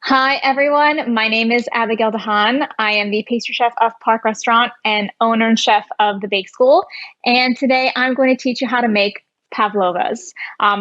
Hi, everyone. My name is Abigail Dahan. I am the pastry chef of Park Restaurant and owner and chef of the Bake School. And today I'm going to teach you how to make pavlovas.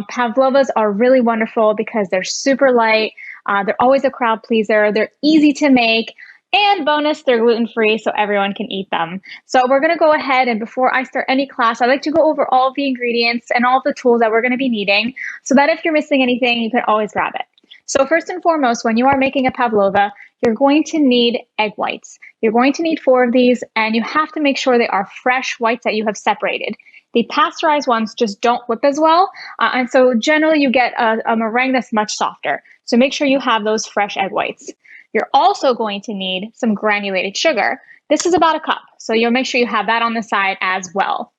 Pavlovas are really wonderful because they're super light. They're always a crowd pleaser. They're easy to make. And bonus, they're gluten-free, so everyone can eat them. So we're going to go ahead, and before I start any class, I'd like to go over all of the ingredients and all of the tools that we're going to be needing so that if you're missing anything, you can always grab it. So first and foremost, when you are making a pavlova, you're going to need egg whites. You're going to need 4 of these, and you have to make sure they are fresh whites that you have separated. The pasteurized ones just don't whip as well, and so generally you get a meringue that's much softer. So make sure you have those fresh egg whites. You're also going to need some granulated sugar. This is about a cup, so you'll make sure you have that on the side as well.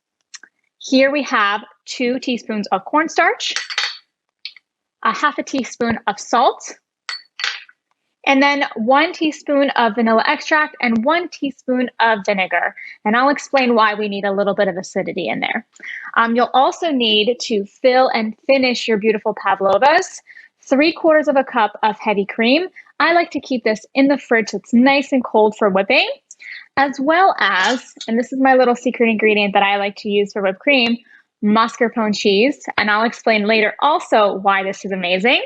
Here we have 2 teaspoons of cornstarch, a half a teaspoon of salt, and then 1 teaspoon of vanilla extract and 1 teaspoon of vinegar. And I'll explain why we need a little bit of acidity in there. You'll also need to fill and finish your beautiful pavlovas, 3/4 of a cup of heavy cream. I like to keep this in the fridge so it's nice and cold for whipping, as well as, and this is my little secret ingredient that I like to use for whipped cream, mascarpone cheese. And I'll explain later also why this is amazing.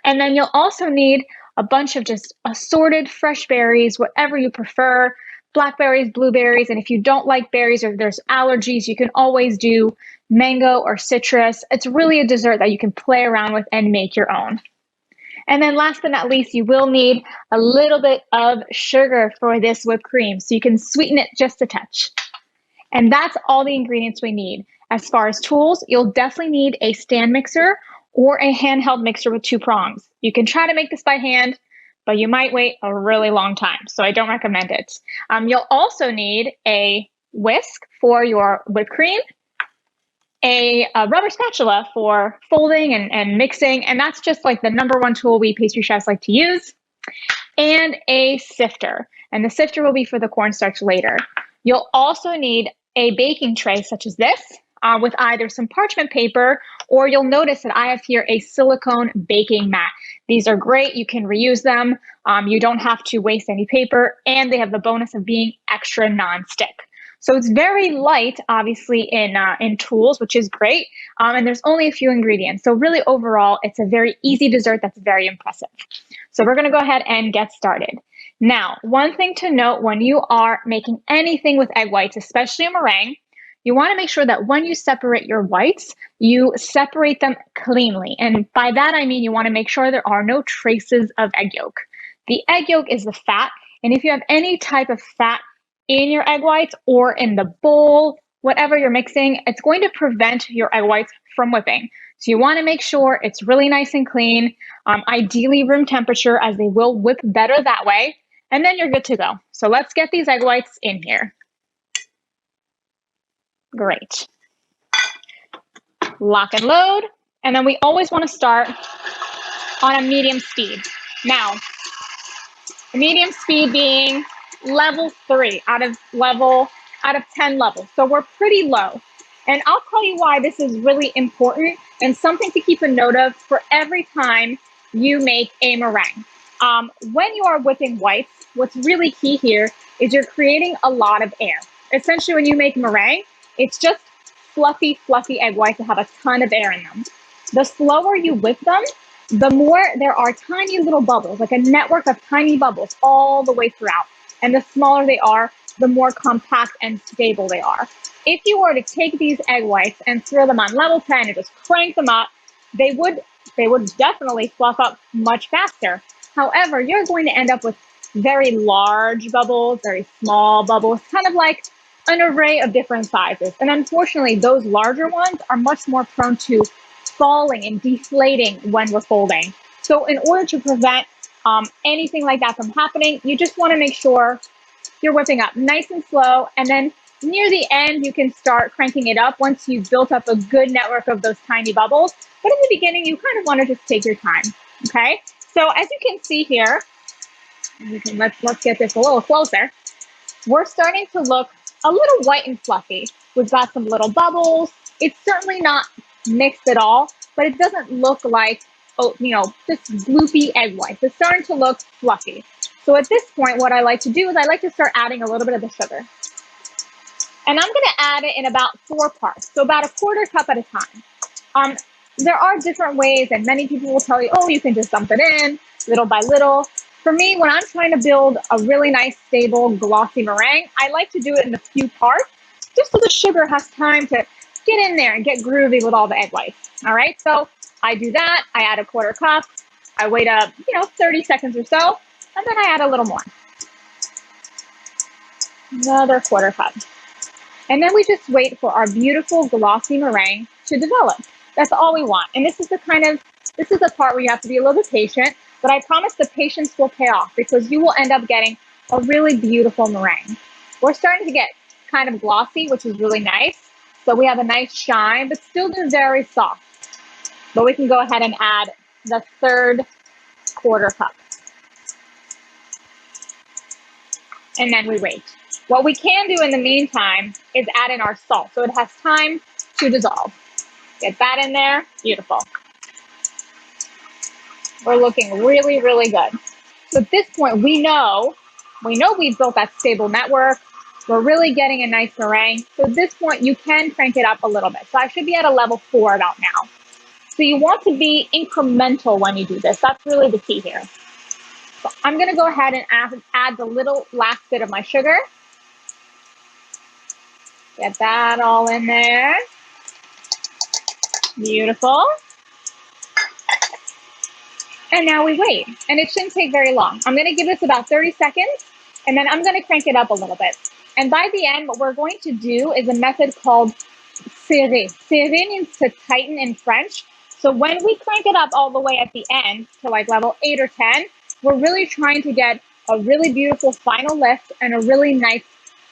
And then you'll also need a bunch of just assorted fresh berries, whatever you prefer, blackberries, blueberries, and if you don't like berries or there's allergies, you can always do mango or citrus. It's really a dessert that you can play around with and make your own. And then last but not least, you will need a little bit of sugar for this whipped cream, so you can sweeten it just a touch. And that's all the ingredients we need. As far as tools, you'll definitely need a stand mixer or a handheld mixer with 2 prongs. You can try to make this by hand, but you might wait a really long time, so I don't recommend it. You'll also need a whisk for your whipped cream, a rubber spatula for folding and mixing, and that's just like the #1 tool we pastry chefs like to use, and a sifter. And the sifter will be for the cornstarch later. You'll also need a baking tray such as this with either some parchment paper, or you'll notice that I have here a silicone baking mat. These are great. You can reuse them. You don't have to waste any paper, and they have the bonus of being extra non-stick. So it's very light, obviously, in tools, which is great. And there's only a few ingredients. So really, overall, it's a very easy dessert that's very impressive. So we're going to go ahead and get started. Now, one thing to note when you are making anything with egg whites, especially a meringue, you want to make sure that when you separate your whites, you separate them cleanly. And by that, I mean you want to make sure there are no traces of egg yolk. The egg yolk is the fat, and if you have any type of fat in your egg whites or in the bowl, whatever you're mixing, it's going to prevent your egg whites from whipping. So you want to make sure it's really nice and clean, ideally room temperature, as they will whip better that way, and then you're good to go. So let's get these egg whites in here. Great. Lock and load, and then we always want to start on a medium speed. Now, medium speed being level 3 out of 10 levels. So we're pretty low. And I'll tell you why this is really important and something to keep a note of for every time you make a meringue. When you are whipping whites, what's really key here is you're creating a lot of air. Essentially, when you make meringue, it's just fluffy, fluffy egg whites that have a ton of air in them. The slower you whip them, the more there are tiny little bubbles, like a network of tiny bubbles all the way throughout. And the smaller they are, the more compact and stable they are. If you were to take these egg whites and throw them on level 10 and just crank them up, they would definitely fluff up much faster. However, you're going to end up with very large bubbles, very small bubbles, kind of like an array of different sizes. And unfortunately, those larger ones are much more prone to falling and deflating when we're folding. So in order to prevent anything like that from happening, you just want to make sure you're whipping up nice and slow, and then near the end, you can start cranking it up once you've built up a good network of those tiny bubbles. But in the beginning, you kind of want to just take your time, okay? So as you can see here, let's get this a little closer. We're starting to look a little white and fluffy. We've got some little bubbles. It's certainly not mixed at all, but it doesn't look like oh, this gloopy egg whites. It's starting to look fluffy. So at this point, what I like to do is I like to start adding a little bit of the sugar. And I'm going to add it in about 4 parts, so about a 1/4 cup at a time. There are different ways, and many people will tell you, oh, you can just dump it in little by little. For me, when I'm trying to build a really nice, stable, glossy meringue, I like to do it in a few parts, just so the sugar has time to get in there and get groovy with all the egg whites. All right, so I do that. I add a 1/4 cup. I wait up, 30 seconds or so, and then I add a little more. Another 1/4 cup. And then we just wait for our beautiful glossy meringue to develop. That's all we want. And this is the part where you have to be a little bit patient, but I promise the patience will pay off because you will end up getting a really beautiful meringue. We're starting to get kind of glossy, which is really nice. So we have a nice shine, but still they're very soft. But we can go ahead and add the 3rd 1/4 cup. And then we wait. What we can do in the meantime is add in our salt so it has time to dissolve. Get that in there. Beautiful. We're looking really, really good. So at this point, we know we've built that stable network. We're really getting a nice meringue. So at this point, you can crank it up a little bit. So I should be at a level 4 about now. So you want to be incremental when you do this. That's really the key here. So I'm going to go ahead and add the little last bit of my sugar. Get that all in there. Beautiful. And now we wait. And it shouldn't take very long. I'm going to give this about 30 seconds, and then I'm going to crank it up a little bit. And by the end, what we're going to do is a method called serrer. Serrer means to tighten in French. So when we crank it up all the way at the end to like level 8 or 10, we're really trying to get a really beautiful final lift and a really nice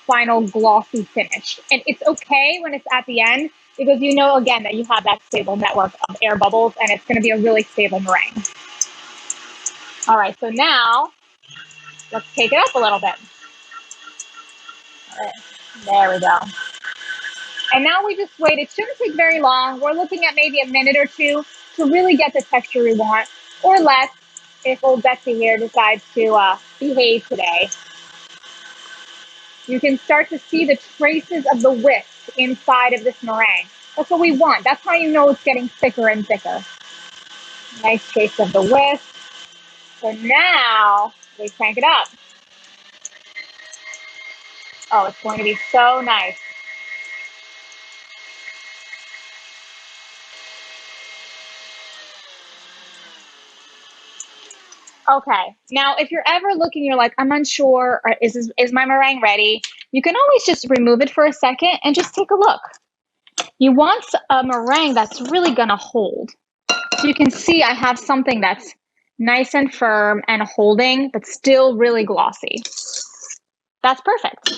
final glossy finish. And it's okay when it's at the end because again, that you have that stable network of air bubbles and it's going to be a really stable meringue. All right, so now let's take it up a little bit. All right, there we go. And now we just wait. It shouldn't take very long. We're looking at maybe a minute or 2 to really get the texture we want, or less if old Betsy here decides to behave today. You can start to see the traces of the whisk inside of this meringue. That's what we want. That's how you know it's getting thicker and thicker. Nice trace of the whisk. So now we crank it up. Oh, it's going to be so nice. Okay, now if you're ever looking, you're like, I'm unsure, or is my meringue ready? You can always just remove it for a second and just take a look. You want a meringue that's really gonna hold. So you can see I have something that's nice and firm and holding, but still really glossy. That's perfect.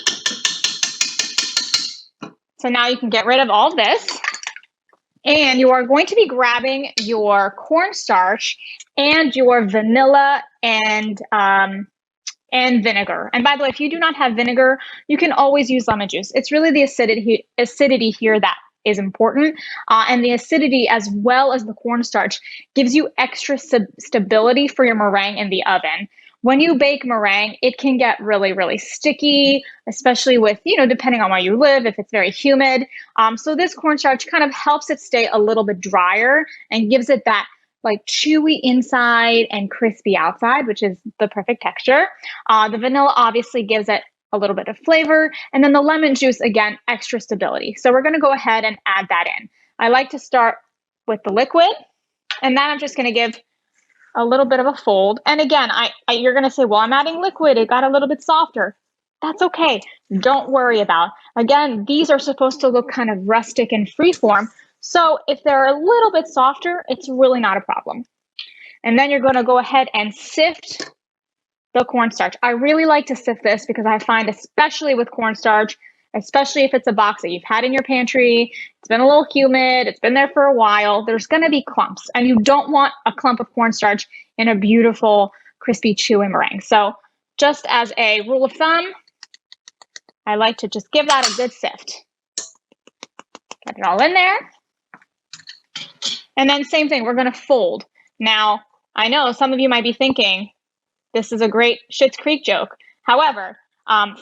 So now you can get rid of all this. And you are going to be grabbing your cornstarch and your vanilla and vinegar. And by the way, if you do not have vinegar, you can always use lemon juice. It's really the acidity here that is important. And the acidity, as well as the cornstarch, gives you extra stability for your meringue in the oven. When you bake meringue, it can get really, really sticky, especially with, depending on where you live, if it's very humid. So this cornstarch kind of helps it stay a little bit drier and gives it that like chewy inside and crispy outside, which is the perfect texture. The vanilla obviously gives it a little bit of flavor. And then the lemon juice, again, extra stability. So we're going to go ahead and add that in. I like to start with the liquid, and then I'm just going to give a little bit of a fold. And again, you're going to say, well, I'm adding liquid. It got a little bit softer. That's okay. Don't worry about. Again, these are supposed to look kind of rustic and freeform. So if they're a little bit softer, it's really not a problem. And then you're going to go ahead and sift the cornstarch. I really like to sift this because I find, especially with cornstarch, especially if it's a box that you've had in your pantry, it's been a little humid, it's been there for a while, there's going to be clumps, and you don't want a clump of cornstarch in a beautiful, crispy, chewy meringue. So just as a rule of thumb, I like to just give that a good sift. Get it all in there. And then same thing, we're going to fold. Now, I know some of you might be thinking, this is a great Schitt's Creek joke. However,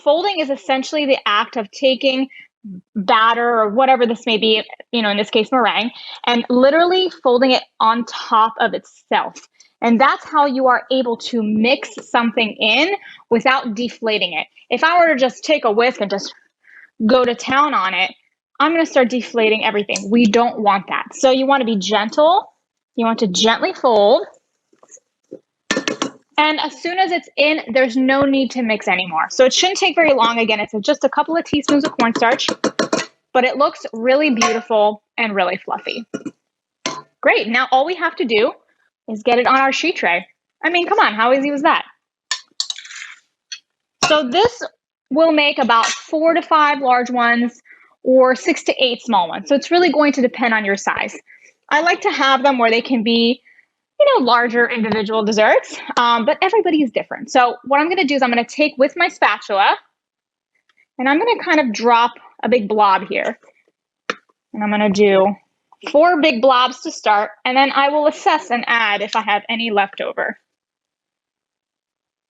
folding is essentially the act of taking batter or whatever this may be, in this case, meringue, and literally folding it on top of itself. And that's how you are able to mix something in without deflating it. If I were to just take a whisk and just go to town on it, I'm going to start deflating everything. We don't want that. So you want to be gentle. You want to gently fold. And as soon as it's in, there's no need to mix anymore. So it shouldn't take very long. Again, it's just a couple of teaspoons of cornstarch, but it looks really beautiful and really fluffy. Great. Now all we have to do is get it on our sheet tray. I mean, come on, how easy was that? So this will make about 4 to 5 large ones or 6 to 8 small ones. So it's really going to depend on your size. I like to have them where they can be, larger individual desserts, but everybody is different. So what I'm going to do is I'm going to take with my spatula and I'm going to kind of drop a big blob here. And I'm going to do 4 big blobs to start, and then I will assess and add if I have any left over.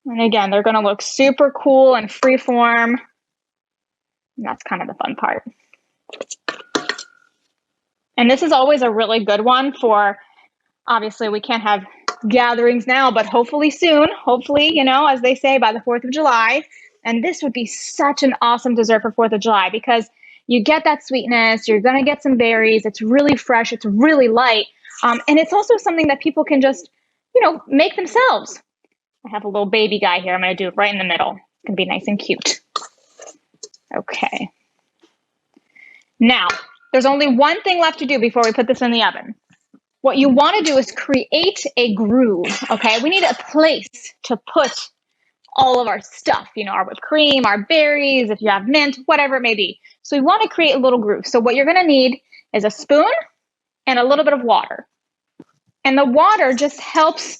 And again, they're going to look super cool and freeform. And that's kind of the fun part. And this is always a really good one for, obviously we can't have gatherings now, but hopefully soon, hopefully, as they say, by the 4th of July. And this would be such an awesome dessert for 4th of July because you get that sweetness, you're going to get some berries, it's really fresh, it's really light. And it's also something that people can just, make themselves. I have a little baby guy here. I'm going to do it right in the middle. It's going to be nice and cute. Okay. Now, there's only one thing left to do before we put this in the oven. What you want to do is create a groove, okay? We need a place to put all of our stuff, our whipped cream, our berries, if you have mint, whatever it may be. So we want to create a little groove. So what you're going to need is a spoon and a little bit of water. And the water just helps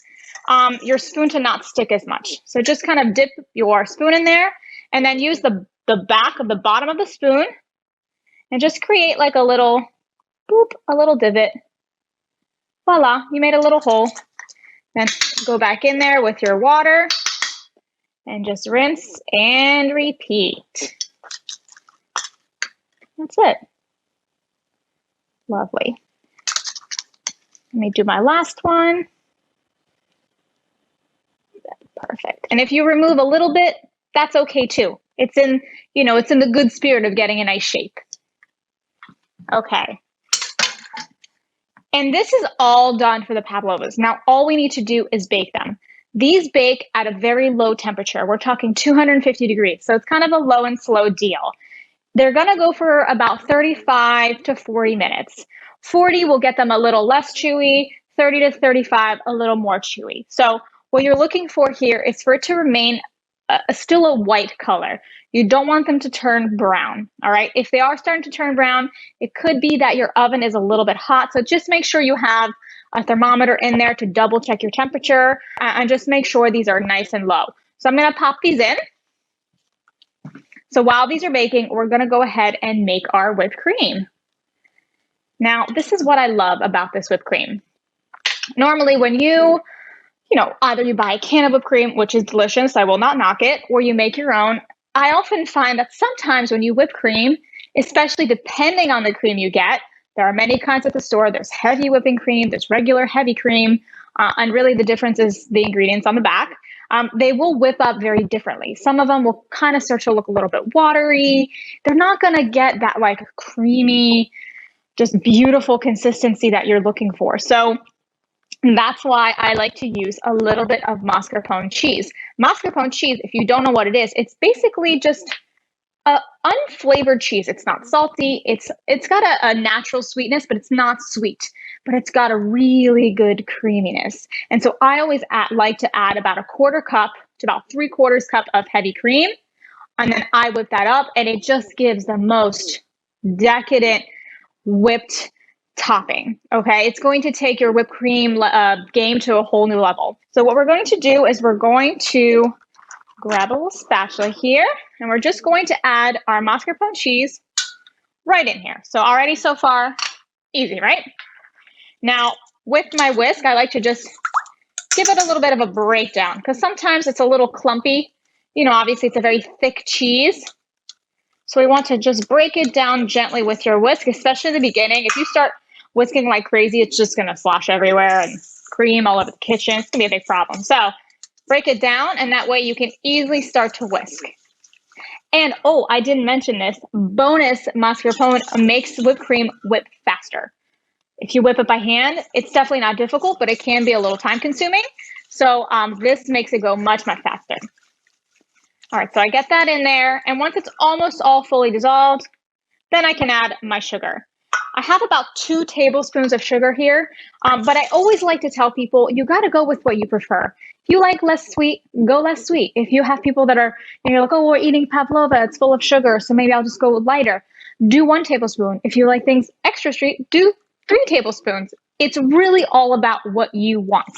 your spoon to not stick as much. So just kind of dip your spoon in there and then use the back of the bottom of the spoon and just create like a little boop, a little divot. Voila, you made a little hole. Then go back in there with your water and just rinse and repeat. That's it. Lovely. Let me do my last one. Perfect. And if you remove a little bit, that's okay too. It's in, it's in the good spirit of getting a nice shape. Okay. And this is all done for the pavlovas. Now, all we need to do is bake them. These bake at a very low temperature. We're talking 250 degrees. So it's kind of a low and slow deal. They're going to go for about 35 to 40 minutes. 40 will get them a little less chewy, 30 to 35 a little more chewy. So what you're looking for here is for it to remain still a white color. You don't want them to turn brown, all right? If they are starting to turn brown, it could be that your oven is a little bit hot. So just make sure you have a thermometer in there to double check your temperature and just make sure these are nice and low. So I'm going to pop these in. So while these are baking, we're going to go ahead and make our whipped cream. Now, this is what I love about this whipped cream. Normally when you either you buy a can of whipped cream, which is delicious, I will not knock it, or you make your own. I often find that sometimes when you whip cream, especially depending on the cream you get, there are many kinds at the store. There's heavy whipping cream, there's regular heavy cream, and really the difference is the ingredients on the back. They will whip up very differently. Some of them will kind of start to look a little bit watery. They're not going to get that like creamy, just beautiful consistency that you're looking for. So that's why I like to use a little bit of mascarpone cheese. Mascarpone cheese, if you don't know what it is, it's basically just unflavored cheese. It's not salty. It's got a natural sweetness, but it's not sweet. But it's got a really good creaminess. And so I always like to add about a 1/4 cup to about 3/4 cup of heavy cream. And then I whip that up and it just gives the most decadent whipped topping. Okay, it's going to take your whipped cream game to a whole new level. So what we're going to do is we're going to grab a little spatula here and we're just going to add our mascarpone cheese right in here. So already so far, easy, right? Now, with my whisk, I like to just give it a little bit of a breakdown because sometimes it's a little clumpy. You know, obviously it's a very thick cheese. So we want to just break it down gently with your whisk, especially in the beginning. If you start whisking like crazy, it's just going to slosh everywhere and cream all over the kitchen. It's going to be a big problem. So break it down, and that way you can easily start to whisk. And oh, I didn't mention this. Bonus, mascarpone makes whipped cream whip faster. If you whip it by hand, it's definitely not difficult, but it can be a little time consuming. So this makes it go much, much faster. All right, so I get that in there. And once it's almost all fully dissolved, then I can add my sugar. I have about 2 tablespoons of sugar here, but I always like to tell people, you got to go with what you prefer. If you like less sweet, go less sweet. If you have people that are, you're like, oh, we're eating pavlova, it's full of sugar, so maybe I'll just go lighter. Do 1 tablespoon. If you like things extra sweet, do 3 tablespoons. It's really all about what you want.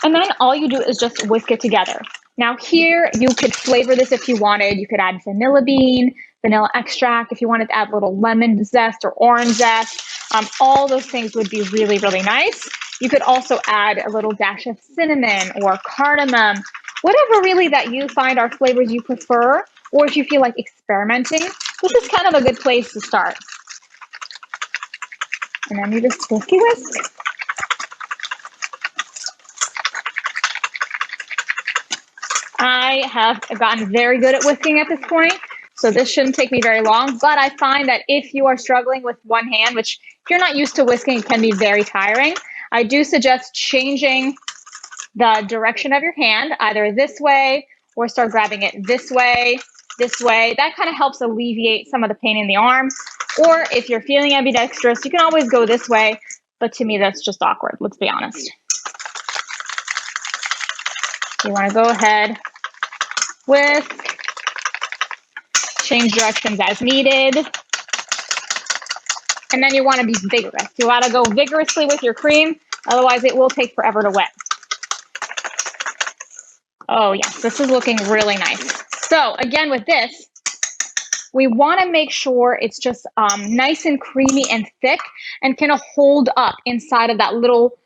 And then all you do is just whisk it together. Now here, you could flavor this if you wanted. You could add vanilla bean, vanilla extract, if you wanted to add a little lemon zest or orange zest. All those things would be really, really nice. You could also add a little dash of cinnamon or cardamom, whatever really that you find are flavors you prefer, or if you feel like experimenting, this is kind of a good place to start. And then you just whiskey whisk. I have gotten very good at whisking at this point, so this shouldn't take me very long. But I find that if you are struggling with one hand, which if you're not used to whisking, it can be very tiring, I do suggest changing the direction of your hand, either this way or start grabbing it this way, this way. That kind of helps alleviate some of the pain in the arm. Or if you're feeling ambidextrous, you can always go this way. But to me, that's just awkward, let's be honest. You want to go ahead with change directions as needed. And then you want to be vigorous. You want to go vigorously with your cream, otherwise it will take forever to wet. Oh yes, this is looking really nice. So again, with this, we want to make sure it's just nice and creamy and thick and can hold up inside of that little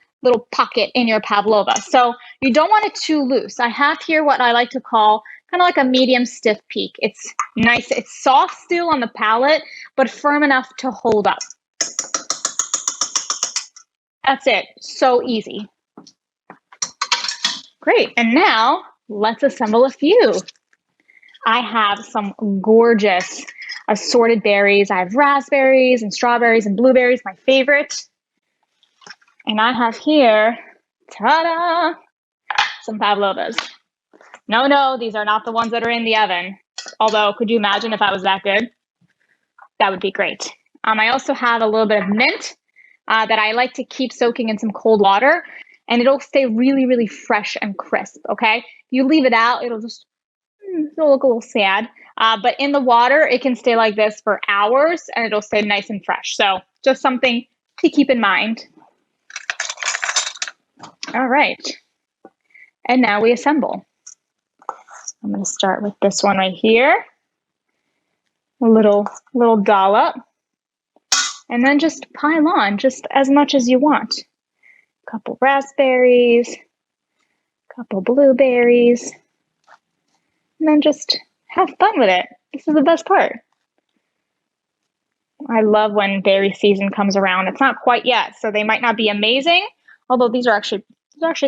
pocket in your pavlova. So you don't want it too loose. I have here what I like to call kind of like a medium stiff peak. It's nice, it's soft still on the palate, but firm enough to hold up. That's it, so easy. Great, and now let's assemble a few. I have some gorgeous assorted berries. I have raspberries and strawberries and blueberries, my favorite. And I have here, ta-da, some pavlovas. No, these are not the ones that are in the oven. Although, could you imagine if I was that good? That would be great. I also have a little bit of mint that I like to keep soaking in some cold water, and it'll stay really, really fresh and crisp, okay? If you leave it out, it'll look a little sad. But in the water, it can stay like this for hours, and it'll stay nice and fresh. So just something to keep in mind. All right. And now we assemble. I'm going to start with this one right here. A little dollop. And then just pile on just as much as you want. A couple raspberries, a couple blueberries, and then just have fun with it. This is the best part. I love when berry season comes around. It's not quite yet, so they might not be amazing, although these are actually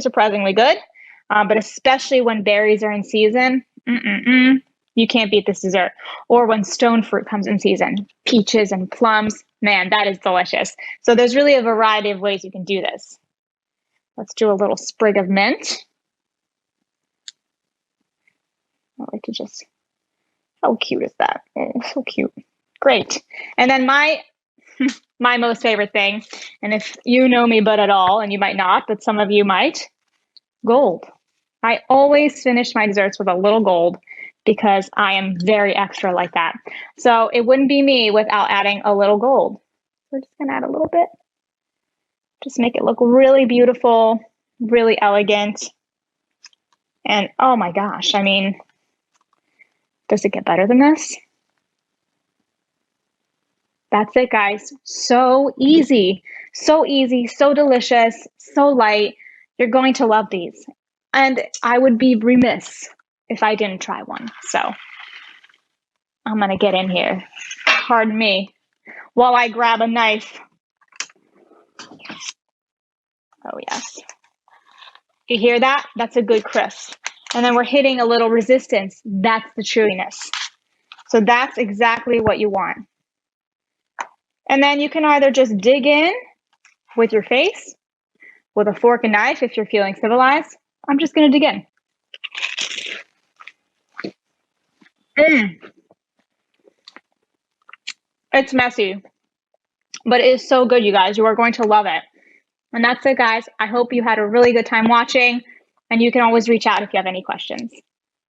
surprisingly good. But especially when berries are in season, you can't beat this dessert. Or when stone fruit comes in season, peaches and plums, man, that is delicious. So there's really a variety of ways you can do this. Let's do a little sprig of mint. I like to just, how cute is that? Oh, so cute. Great. And then my most favorite thing, and if you know me but at all, and you might not, but some of you might, gold. I always finish my desserts with a little gold because I am very extra like that. So it wouldn't be me without adding a little gold. We're just gonna add a little bit. Just make it look really beautiful, really elegant. And oh my gosh, I mean, does it get better than this? That's it, guys. So easy, so delicious, so light. You're going to love these. And I would be remiss if I didn't try one. So I'm going to get in here. Pardon me while I grab a knife. Oh, yes. You hear that? That's a good crisp. And then we're hitting a little resistance. That's the chewiness. So that's exactly what you want. And then you can either just dig in with your face, with a fork and knife if you're feeling civilized. I'm just going to dig in. It's messy, but it is so good, you guys. You are going to love it. And that's it, guys. I hope you had a really good time watching, and you can always reach out if you have any questions.